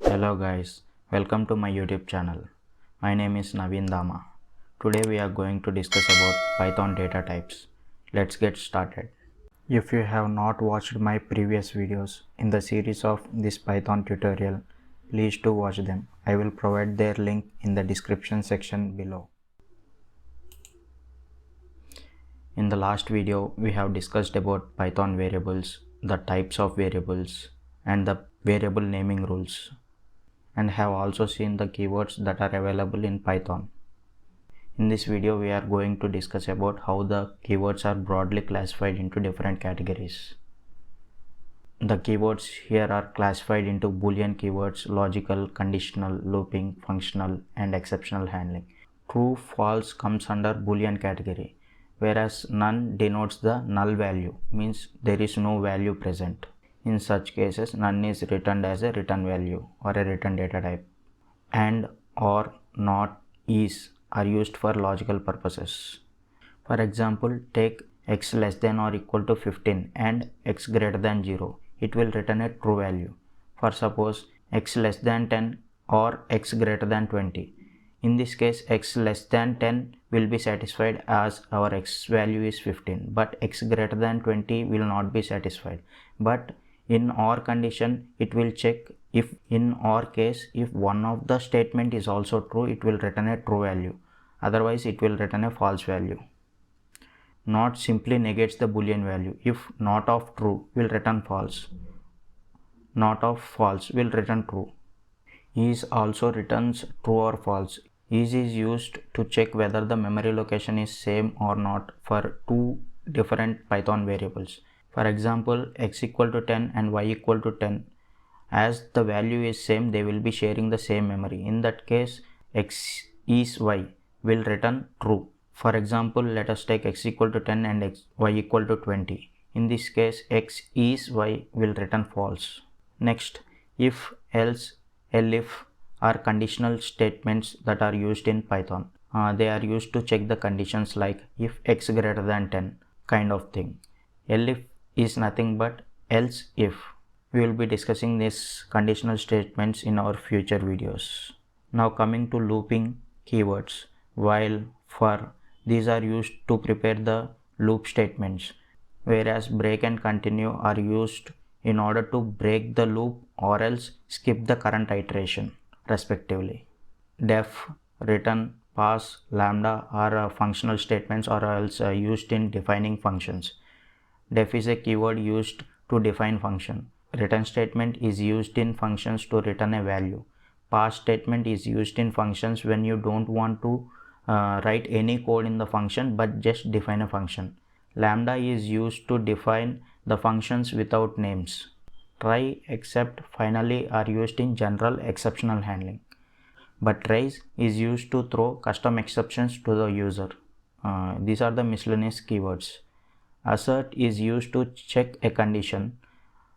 Hello guys, welcome to my YouTube channel. My name is Naveen Dama. Today we are going to discuss about Python data types. Let's get started. If you have not watched my previous videos in the series of this Python tutorial, please do watch them. I will provide their link in the description section below. In the last video, we have discussed about Python variables, the types of variables, and the variable naming rules, and have also seen the keywords that are available in Python. In this video, we are going to discuss about how the keywords are broadly classified into different categories. The keywords here are classified into Boolean keywords, logical, conditional, looping, functional, and exceptional handling. True, false comes under Boolean category, whereas none denotes the null value, means there is no value present. In such cases, none is returned as a return value or a return data type. And, or, not, is are used for logical purposes. For example, take x less than or equal to 15 and x greater than 0. It will return a true value. For suppose x less than 10 or x greater than 20. In this case, x less than 10 will be satisfied as our x value is 15, but x greater than 20 will not be satisfied. But in OR condition, it will check if in OR case, if one of the statement is also true, it will return a true value. Otherwise, it will return a false value. Not simply negates the Boolean value. If not of true will return false. Not of false will return true. Is also returns true or false. Is used to check whether the memory location is same or not for two different Python variables. For example, x equal to 10 and y equal to 10. As the value is same, they will be sharing the same memory. In that case, x is y will return true. For example, let us take x equal to 10 and y equal to 20. In this case, x is y will return false. Next, if, else, elif are conditional statements that are used in Python. They are used to check the conditions like if x greater than 10 kind of thing. Elif is nothing but else if. We will be discussing these conditional statements in our future videos. Now coming to looping keywords, while, for, these are used to prepare the loop statements, whereas break and continue are used in order to break the loop or else skip the current iteration respectively. Def, return, pass, lambda are functional statements or else used in defining functions. Def is a keyword used to define function. Return statement is used in functions to return a value. Pass statement is used in functions when you don't want to write any code in the function but just define a function. Lambda is used to define the functions without names. Try, except, finally are used in general exceptional handling. But raise is used to throw custom exceptions to the user. These are the miscellaneous keywords. Assert is used to check a condition.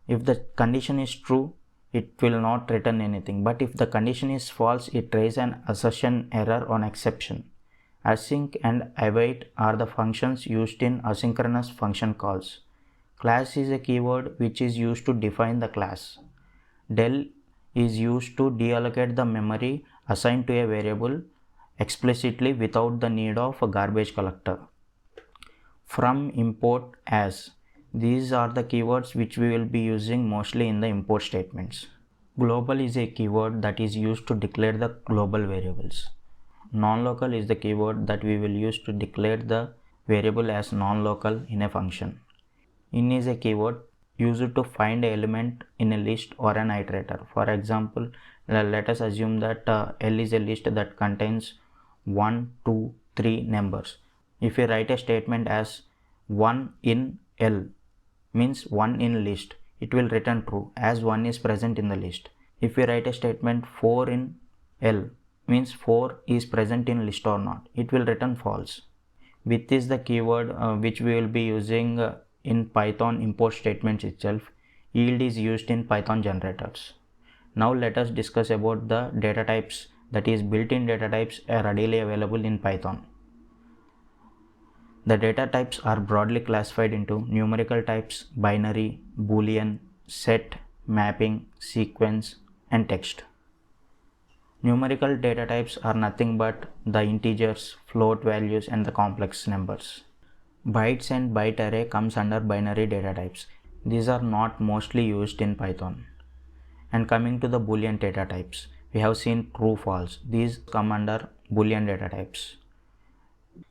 If the condition is true, it will not return anything, but if the condition is false, it raises an assertion error on exception. Async and await are the functions used in asynchronous function calls. Class is a keyword which is used to define the class. Del is used to deallocate the memory assigned to a variable explicitly without the need of a garbage collector. From, import, as. These are the keywords which we will be using mostly in the import statements. Global is a keyword that is used to declare the global variables. Non-local is the keyword that we will use to declare the variable as non-local in a function. In is a keyword used to find an element in a list or an iterator. For example, let us assume that L is a list that contains 1, 2, 3 numbers. If we write a statement as 1 in L, means 1 in list, it will return true as 1 is present in the list. If we write a statement 4 in L, means 4 is present in list or not, it will return false. With is the keyword which we will be using in Python import statements itself. Yield is used in Python generators. Now let us discuss about the data types, that is built-in data types are readily available in Python. The data types are broadly classified into numerical types, binary, Boolean, set, mapping, sequence, and text. Numerical data types are nothing but the integers, float values and the complex numbers. Bytes and byte array comes under binary data types. These are not mostly used in Python. And coming to the Boolean data types, we have seen true, false. These come under Boolean data types.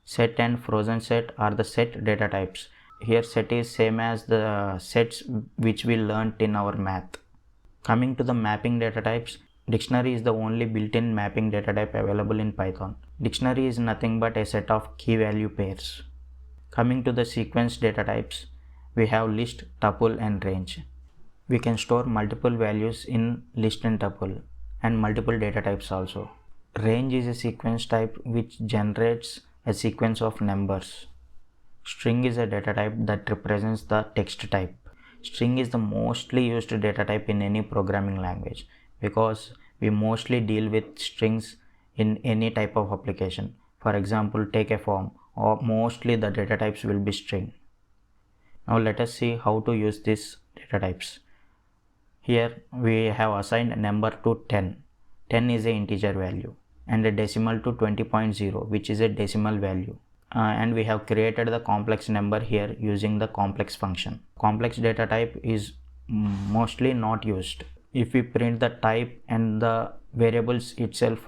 Set and frozen set are the set data types. Here set is same as the sets which we learnt in our math. Coming to the mapping data types, dictionary is the only built-in mapping data type available in Python. Dictionary is nothing but a set of key value pairs. Coming to the sequence data types, we have list, tuple and range. We can store multiple values in list and tuple and multiple data types also. Range is a sequence type which generates a sequence of numbers. String is a data type that represents the text type. String is the mostly used data type in any programming language because we mostly deal with strings in any type of application. For example, take a form, or mostly the data types will be string. Now let us see how to use these data types. Here we have assigned a number to 10. 10 is an integer value and a decimal to 20.0 which is a decimal value. And we have created the complex number here using the complex function. Complex data type is mostly not used. If we print the type and the variables itself,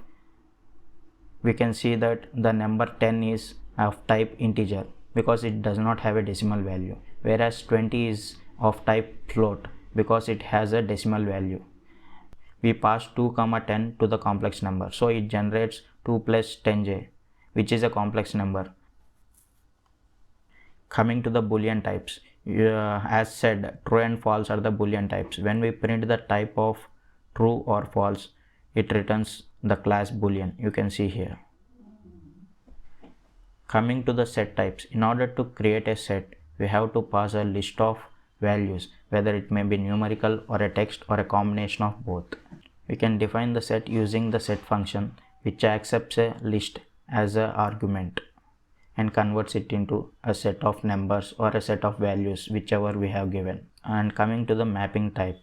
we can see that the number 10 is of type integer because it does not have a decimal value, whereas 20 is of type float because it has a decimal value. We pass 2, 10 to the complex number, so it generates 2 plus 10j, which is a complex number. Coming to the Boolean types, as said, true and false are the Boolean types. When we print the type of true or false, it returns the class Boolean. You can see here. Coming to the set types, in order to create a set, we have to pass a list of values, whether it may be numerical or a text or a combination of both. We can define the set using the set function, which accepts a list as an argument and converts it into a set of numbers or a set of values, whichever we have given. And coming to the mapping type,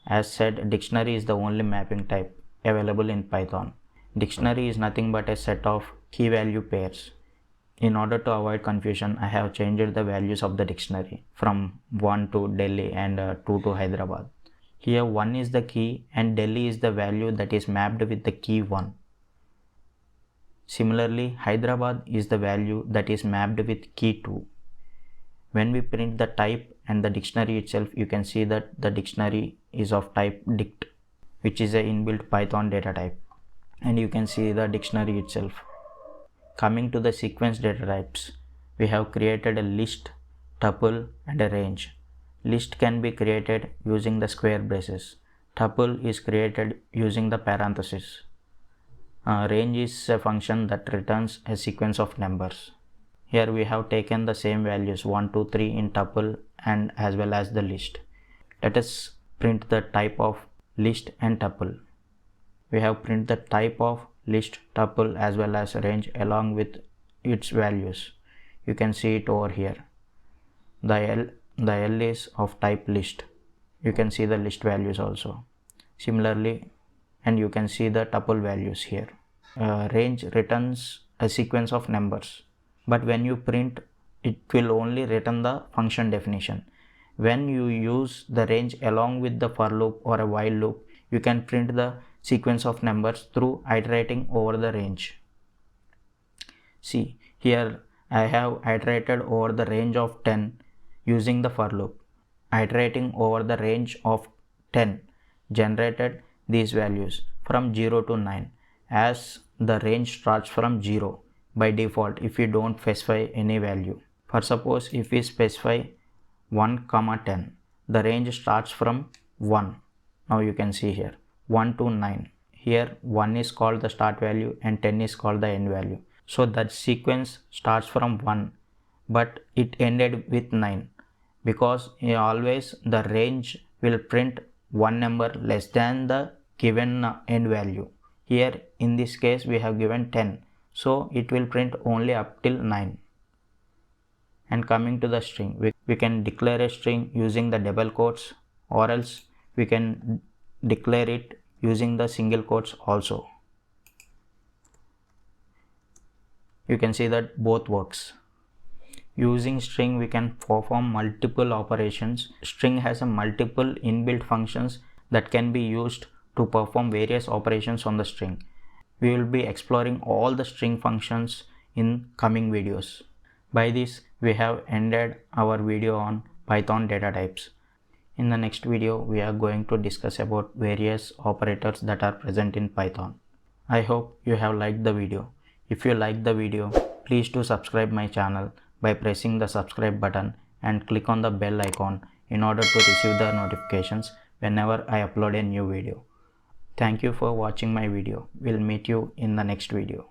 as said, dictionary is the only mapping type available in Python. Dictionary is nothing but a set of key value pairs. In order to avoid confusion, I have changed the values of the dictionary from 1 to Delhi and 2 to Hyderabad. Here 1 is the key and Delhi is the value that is mapped with the key 1. Similarly, Hyderabad is the value that is mapped with key 2. When we print the type and the dictionary itself, you can see that the dictionary is of type dict, which is a inbuilt Python data type, and you can see the dictionary itself. Coming to the sequence data types, we have created a list, tuple and a range. List can be created using the square braces. Tuple is created using the parenthesis. Range is a function that returns a sequence of numbers. Here we have taken the same values 1, 2, 3 in tuple and as well as the list. Let us print the type of list and tuple. We have print the type of list, tuple as well as range along with its values. You can see it over here. The L is of type list. You can see the list values also. Similarly, and you can see the tuple values here. Range returns a sequence of numbers, but when you print, it will only return the function definition. When you use the range along with the for loop or a while loop, you can print the sequence of numbers through iterating over the range. See, here I have iterated over the range of 10 using the for loop. Iterating over the range of 10 generated these values from 0 to 9, as the range starts from 0 by default if you don't specify any value. For suppose if we specify 1, 10, the range starts from 1. Now you can see here 1 to 9. Here 1 is called the start value and 10 is called the end value. So that sequence starts from 1 but it ended with 9 because always the range will print one number less than the given end value. Here in this case we have given 10, so it will print only up till 9. And coming to the string, we can declare a string using the double quotes, or else we can declare it using the single quotes also. you can see that both works. Using string we can perform multiple operations. String has a multiple inbuilt functions that can be used to perform various operations on the string. We will be exploring all the string functions in coming videos. By this we have ended our video on Python data types. In the next video we are going to discuss about various operators that are present in Python. I hope you have liked the video. If you like the video, please do subscribe my channel by pressing the subscribe button and click on the bell icon in order to receive the notifications whenever I upload a new video. Thank you for watching my video. We'll meet you in the next video.